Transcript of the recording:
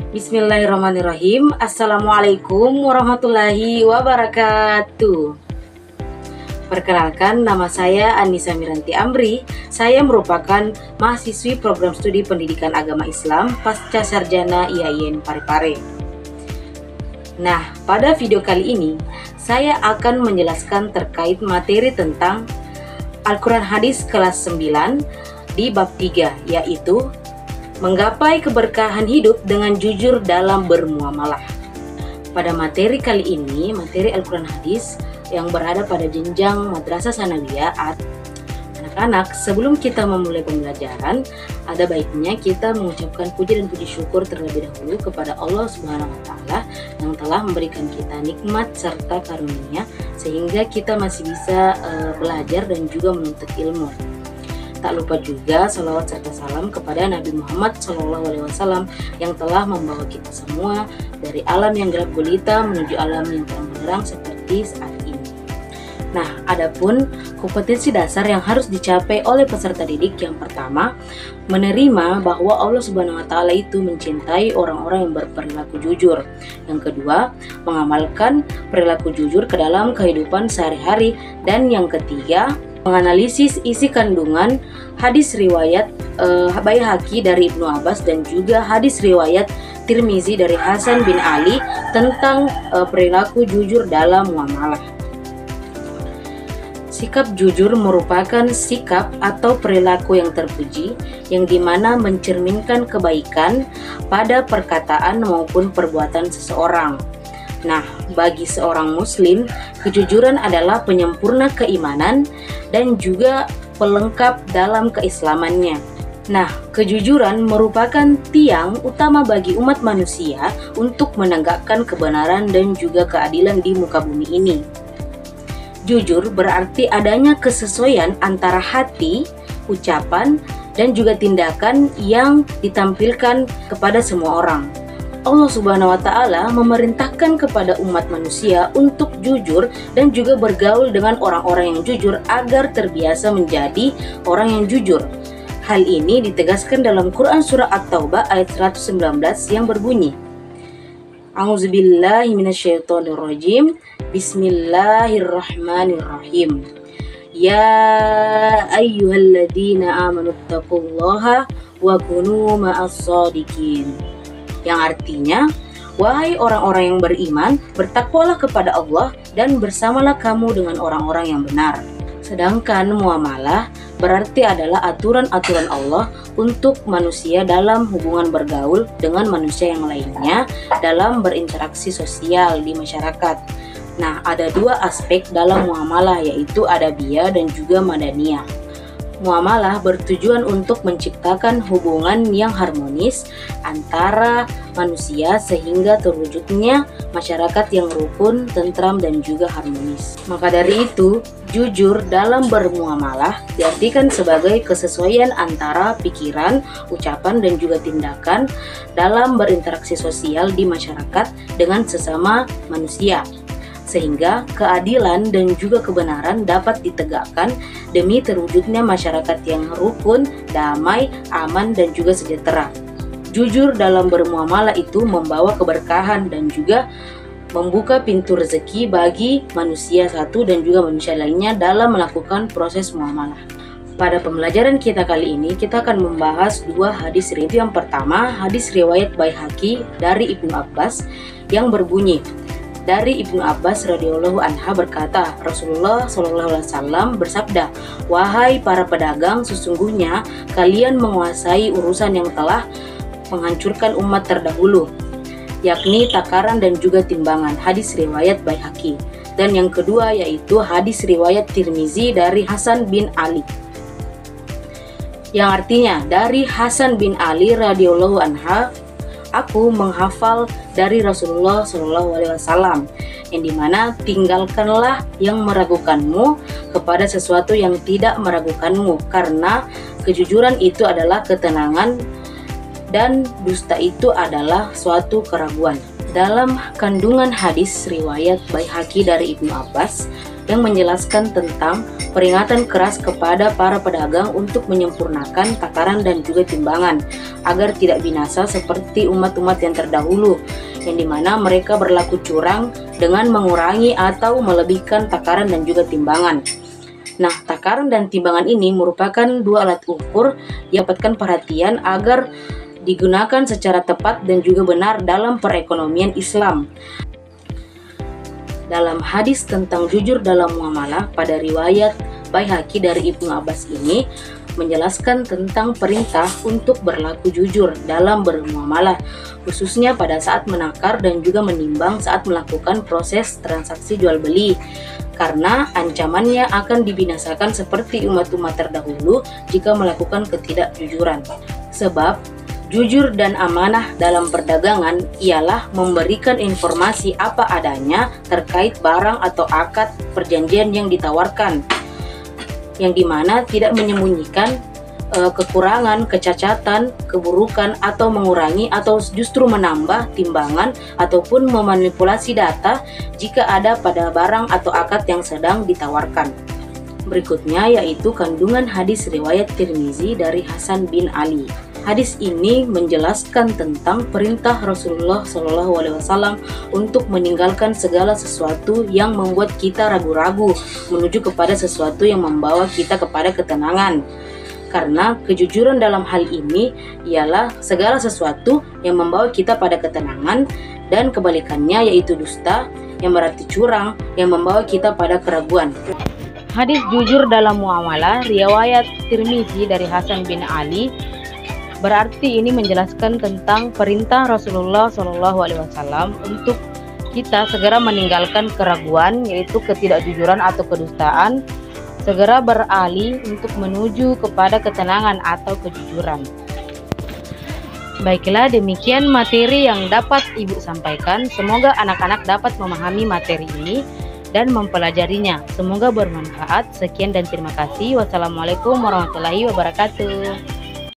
Bismillahirrahmanirrahim. Assalamualaikum warahmatullahi wabarakatuh. Perkenalkan, nama saya Anissa Miranti Amri. Saya merupakan mahasiswi program studi pendidikan agama Islam pasca sarjana IAIN Parepare. Nah, pada video kali ini saya akan menjelaskan terkait materi tentang Al-Quran Hadis kelas 9 di bab 3, yaitu menggapai keberkahan hidup dengan jujur dalam bermuamalah. Pada materi kali ini, materi Al-Quran Hadis yang berada pada jenjang Madrasah Sanawiyah. Anak-anak, sebelum kita memulai pembelajaran, ada baiknya kita mengucapkan puji dan puji syukur terlebih dahulu kepada Allah Subhanahu wa Ta'ala yang telah memberikan kita nikmat serta karunia sehingga kita masih bisa belajar dan juga menuntut ilmu. Tak lupa juga salawat serta salam kepada Nabi Muhammad SAW yang telah membawa kita semua dari alam yang gelap gulita menuju alam yang terang benderang seperti saat ini. Nah, adapun kompetensi dasar yang harus dicapai oleh peserta didik yang pertama, menerima bahwa Allah Subhanahu wa Ta'ala itu mencintai orang-orang yang berperilaku jujur. Yang kedua, mengamalkan perilaku jujur ke dalam kehidupan sehari-hari. Dan yang ketiga, menganalisis isi kandungan hadis riwayat Baihaqi dari Ibnu Abbas dan juga hadis riwayat Tirmizi dari Hasan bin Ali tentang perilaku jujur dalam muamalah. Sikap jujur merupakan sikap atau perilaku yang terpuji yang dimana mencerminkan kebaikan pada perkataan maupun perbuatan seseorang. Nah, bagi seorang muslim, kejujuran adalah penyempurna keimanan dan juga pelengkap dalam keislamannya. Nah, kejujuran merupakan tiang utama bagi umat manusia untuk menegakkan kebenaran dan juga keadilan di muka bumi ini. Jujur berarti adanya kesesuaian antara hati, ucapan, dan juga tindakan yang ditampilkan kepada semua orang. Allah Subhanahu wa Ta'ala memerintahkan kepada umat manusia untuk jujur dan juga bergaul dengan orang-orang yang jujur agar terbiasa menjadi orang yang jujur. Hal ini ditegaskan dalam Quran surah At-Taubah ayat 119 yang berbunyi, A'udzubillahi minasyaitonirrajim. Bismillahirrahmanirrahim. Ya ayyuhalladzina amanu taqullaha wa kunu ma'as-shadiqin. Yang artinya, wahai orang-orang yang beriman, bertakwalah kepada Allah dan bersamalah kamu dengan orang-orang yang benar. Sedangkan muamalah berarti adalah aturan-aturan Allah untuk manusia dalam hubungan bergaul dengan manusia yang lainnya dalam berinteraksi sosial di masyarakat. Nah, ada dua aspek dalam muamalah, yaitu adabiyah dan juga madaniyah. Muamalah bertujuan untuk menciptakan hubungan yang harmonis antara manusia sehingga terwujudnya masyarakat yang rukun, tentram, dan juga harmonis. Maka dari itu, jujur dalam bermuamalah diartikan sebagai kesesuaian antara pikiran, ucapan, dan juga tindakan dalam berinteraksi sosial di masyarakat dengan sesama manusia, sehingga keadilan dan juga kebenaran dapat ditegakkan demi terwujudnya masyarakat yang rukun, damai, aman, dan juga sejahtera. Jujur dalam bermuamalah itu membawa keberkahan dan juga membuka pintu rezeki bagi manusia satu dan juga manusia lainnya dalam melakukan proses muamalah. Pada pembelajaran kita kali ini, kita akan membahas dua hadis review. Yang pertama, hadis riwayat Baihaqi dari Ibnu Abbas yang berbunyi, dari Ibnu Abbas radhiyallahu anha berkata, Rasulullah SAW bersabda, wahai para pedagang, sesungguhnya kalian menguasai urusan yang telah menghancurkan umat terdahulu, yakni takaran dan juga timbangan. Hadis riwayat Baihaqi. Dan yang kedua yaitu hadis riwayat Tirmizi dari Hasan bin Ali, yang artinya, dari Hasan bin Ali radhiyallahu anha, aku menghafal dari Rasulullah SAW, yang dimana tinggalkanlah yang meragukanmu kepada sesuatu yang tidak meragukanmu, karena kejujuran itu adalah ketenangan dan dusta itu adalah suatu keraguan. Dalam kandungan hadis riwayat Baihaqi dari Ibnu Abbas yang menjelaskan tentang peringatan keras kepada para pedagang untuk menyempurnakan takaran dan juga timbangan agar tidak binasa seperti umat-umat yang terdahulu, yang dimana mereka berlaku curang dengan mengurangi atau melebihkan takaran dan juga timbangan. Nah, takaran dan timbangan ini merupakan dua alat ukur yang dapatkan perhatian agar digunakan secara tepat dan juga benar dalam perekonomian Islam. Dalam hadis tentang jujur dalam muamalah pada riwayat Baihaqi dari Ibnu Abbas ini menjelaskan tentang perintah untuk berlaku jujur dalam bermuamalah, khususnya pada saat menakar dan juga menimbang saat melakukan proses transaksi jual beli, karena ancamannya akan dibinasakan seperti umat-umat terdahulu jika melakukan ketidakjujuran. Sebab jujur dan amanah dalam perdagangan ialah memberikan informasi apa adanya terkait barang atau akad perjanjian yang ditawarkan, yang dimana tidak menyembunyikan kekurangan, kecacatan, keburukan, atau mengurangi atau justru menambah timbangan ataupun memanipulasi data jika ada pada barang atau akad yang sedang ditawarkan. Berikutnya yaitu kandungan hadis riwayat Tirmizi dari Hasan bin Ali. Hadis ini menjelaskan tentang perintah Rasulullah SAW untuk meninggalkan segala sesuatu yang membuat kita ragu-ragu menuju kepada sesuatu yang membawa kita kepada ketenangan. Karena kejujuran dalam hal ini ialah segala sesuatu yang membawa kita pada ketenangan, dan kebalikannya yaitu dusta yang berarti curang yang membawa kita pada keraguan. Hadis jujur dalam muamalah riwayat Tirmizi dari Hasan bin Ali berarti ini menjelaskan tentang perintah Rasulullah SAW untuk kita segera meninggalkan keraguan, yaitu ketidakjujuran atau kedustaan, segera beralih untuk menuju kepada ketenangan atau kejujuran. Baiklah, demikian materi yang dapat Ibu sampaikan. Semoga anak-anak dapat memahami materi ini dan mempelajarinya. Semoga bermanfaat. Sekian dan terima kasih. Wassalamualaikum warahmatullahi wabarakatuh.